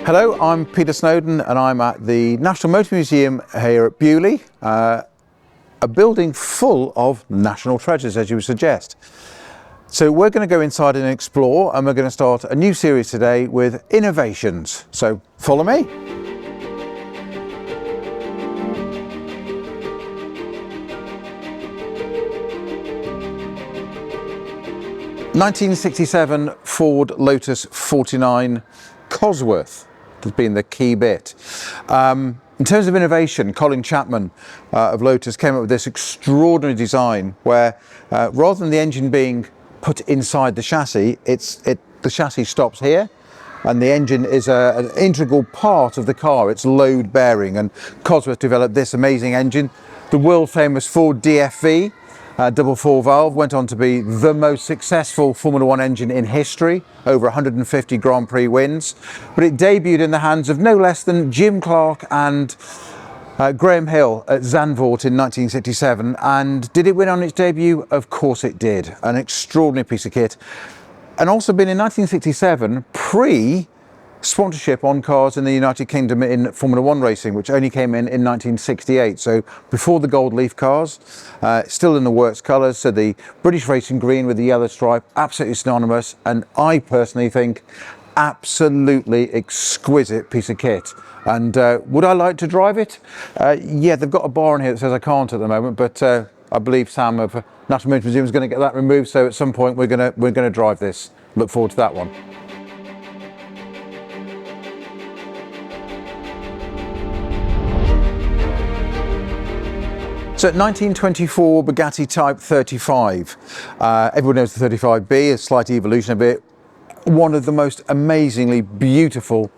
Hello, I'm Peter Snowdon and I'm at the National Motor Museum here at Beaulieu, a building full of national treasures, as you would suggest. So we're going to go inside and explore, and we're going to start a new series today with innovations. So follow me. (1967) Ford Lotus 49 Cosworth has been the key bit. In terms of innovation, Colin Chapman of Lotus came up with this extraordinary design where rather than the engine being put inside the chassis, the chassis stops here and the engine is an integral part of the car. It's load bearing, and Cosworth developed this amazing engine. The world famous Ford DFV double 4-valve went on to be the most successful Formula One engine in history, over 150 Grand Prix wins, but it debuted in the hands of no less than Jim Clark and Graham Hill at Zandvoort in 1967. And did it win on its debut? Of course it did. An extraordinary piece of kit, and also been in 1967 pre-sponsorship on cars in the United Kingdom in Formula One racing, which only came in 1968, so before the gold leaf cars. Still in the works colours, so the British racing green with the yellow stripe, absolutely synonymous, and I personally think absolutely exquisite piece of kit. And would I like to drive it? Yeah, they've got a bar on here that says I can't at the moment, but I believe Sam of National Motor Museum is going to get that removed, so at some point we're going to drive this. Look forward to that one. So 1924 Bugatti Type 35. Everyone knows the 35B, a slight evolution of it. One of the most amazingly beautiful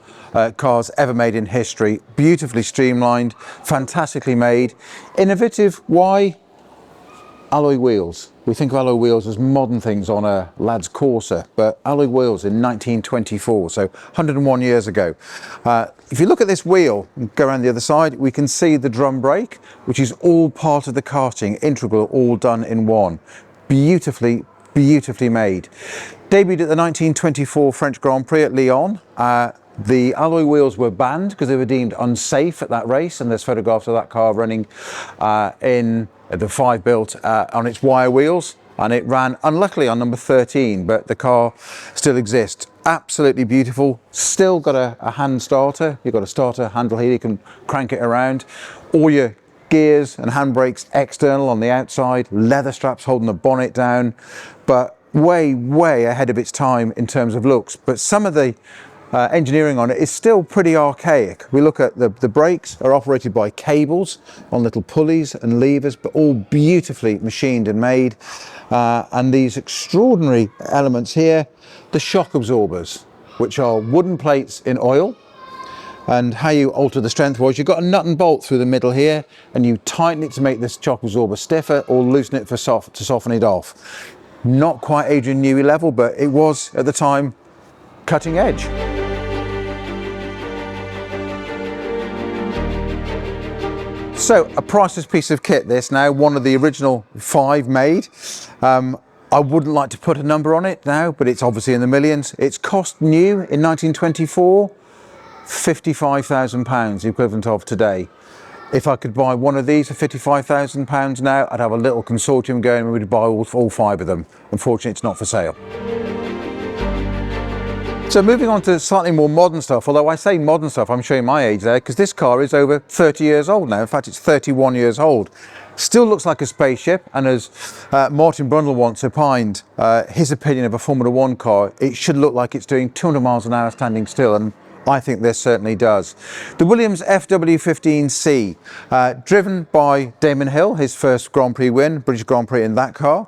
cars ever made in history. Beautifully streamlined, fantastically made. Innovative, why? Alloy wheels. We think of alloy wheels as modern things on a lad's Corsa, but alloy wheels in 1924, so 101 years ago. If you look at this wheel and go around the other side, we can see the drum brake, which is all part of the casting, integral, all done in one. Beautifully, beautifully made. Debuted at the 1924 French Grand Prix at Lyon. The alloy wheels were banned because they were deemed unsafe at that race, and there's photographs of that car running in the 5 built on its wire wheels, and it ran unluckily on number 13, but the car still exists. Absolutely beautiful. Still got a hand starter. You've got a starter handle here, you can crank it around. All your gears and handbrakes external on the outside, leather straps holding the bonnet down, but way ahead of its time in terms of looks. But some of the engineering on it is still pretty archaic. We look at the brakes are operated by cables on little pulleys and levers, but all beautifully machined and made. And these extraordinary elements here, the shock absorbers, which are wooden plates in oil. And how you alter the strength was you've got a nut and bolt through the middle here, and you tighten it to make this shock absorber stiffer, or loosen it to soften it off. Not quite Adrian Newey level, but it was at the time cutting edge. So a priceless piece of kit this now, one of the original 5 made. I wouldn't like to put a number on it now, but it's obviously in the millions. It's cost new in 1924, £55,000, the equivalent of today. If I could buy one of these for £55,000 now, I'd have a little consortium going and we'd buy all 5 of them. Unfortunately, it's not for sale. So moving on to slightly more modern stuff, although I say modern stuff, I'm showing my age there, because this car is over 30 years old now. In fact, it's 31 years old. Still looks like a spaceship, and as Martin Brundle once opined, his opinion of a Formula One car, it should look like it's doing 200 miles an hour standing still, and I think this certainly does. The Williams FW15C, driven by Damon Hill, his first Grand Prix win, British Grand Prix in that car.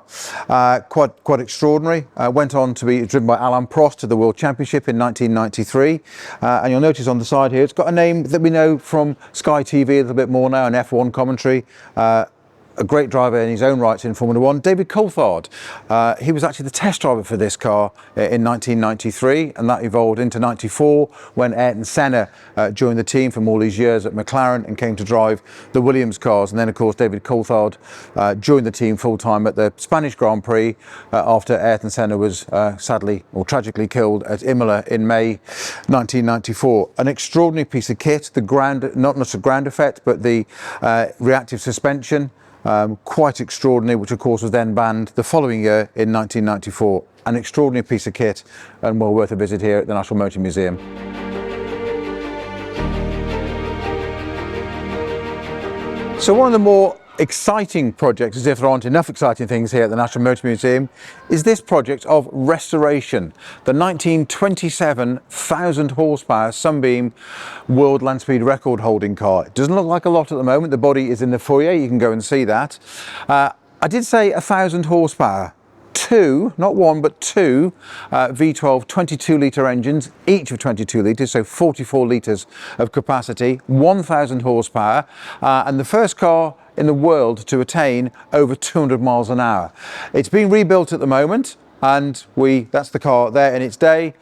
Quite extraordinary. Went on to be driven by Alain Prost to the World Championship in 1993. And you'll notice on the side here, it's got a name that we know from Sky TV a little bit more now, and F1 commentary. a great driver in his own right in Formula One, David Coulthard. He was actually the test driver for this car in 1993, and that evolved into 94 when Ayrton Senna joined the team from all these years at McLaren and came to drive the Williams cars. And then, of course, David Coulthard joined the team full-time at the Spanish Grand Prix after Ayrton Senna was sadly or tragically killed at Imola in May 1994. An extraordinary piece of kit, the ground, not just the ground effect, but the reactive suspension. Quite extraordinary, which of course was then banned the following year in 1994. An extraordinary piece of kit and well worth a visit here at the National Motor Museum. So one of the more exciting projects, as if there aren't enough exciting things here at the National Motor Museum, is this project of restoration. The 1927 1,000 horsepower Sunbeam World Land Speed Record holding car. It doesn't look like a lot at the moment. The body is in the foyer, you can go and see that. I did say 1,000 horsepower. Two, not one, but two V12 22 litre engines, each of 22 litres, so 44 litres of capacity, 1,000 horsepower, and the first car in the world to attain over 200 miles an hour. It's being rebuilt at the moment, and that's the car there in its day,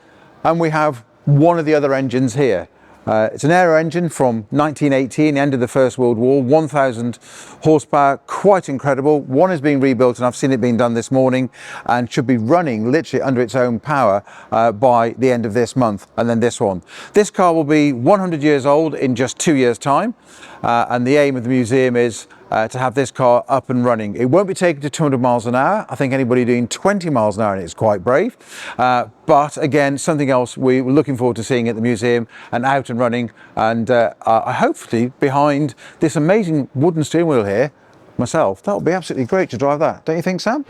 and we have one of the other engines here. It's an aero engine from 1918, the end of the First World War, 1,000 horsepower, quite incredible. One is being rebuilt, and I've seen it being done this morning, and should be running literally under its own power by the end of this month. And then this one. This car will be 100 years old in just 2 years' time, and the aim of the museum is to have this car up and running. It won't be taken to 200 miles an hour. I think anybody doing 20 miles an hour is quite brave. But again, something else we're looking forward to seeing at the museum and out and running. And hopefully behind this amazing wooden steering wheel here, myself, that would be absolutely great to drive that. Don't you think, Sam?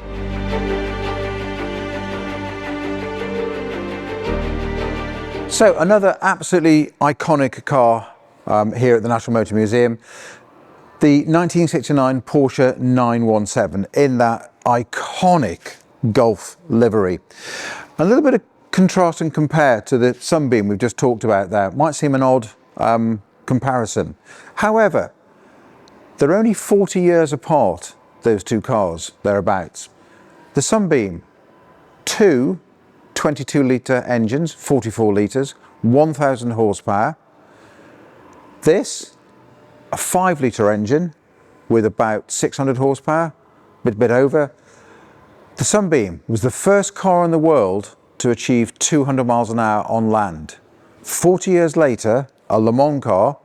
So another absolutely iconic car here at the National Motor Museum. The 1969 Porsche 917 in that iconic Golf livery. A little bit of contrast and compare to the Sunbeam we've just talked about there. Might seem an odd comparison. However, they're only 40 years apart, those two cars, thereabouts. The Sunbeam, two 22 litre engines, 44 litres, 1,000 horsepower. This, a 5 litre engine with about 600 horsepower, a bit over. The Sunbeam was the first car in the world to achieve 200 miles an hour on land. 40 years later, a Le Mans car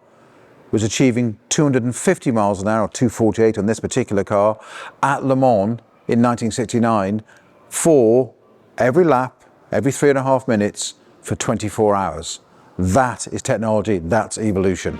was achieving 250 miles an hour, or 248 on this particular car, at Le Mans in 1969 for every lap, every 3.5 minutes for 24 hours. That is technology, that's evolution.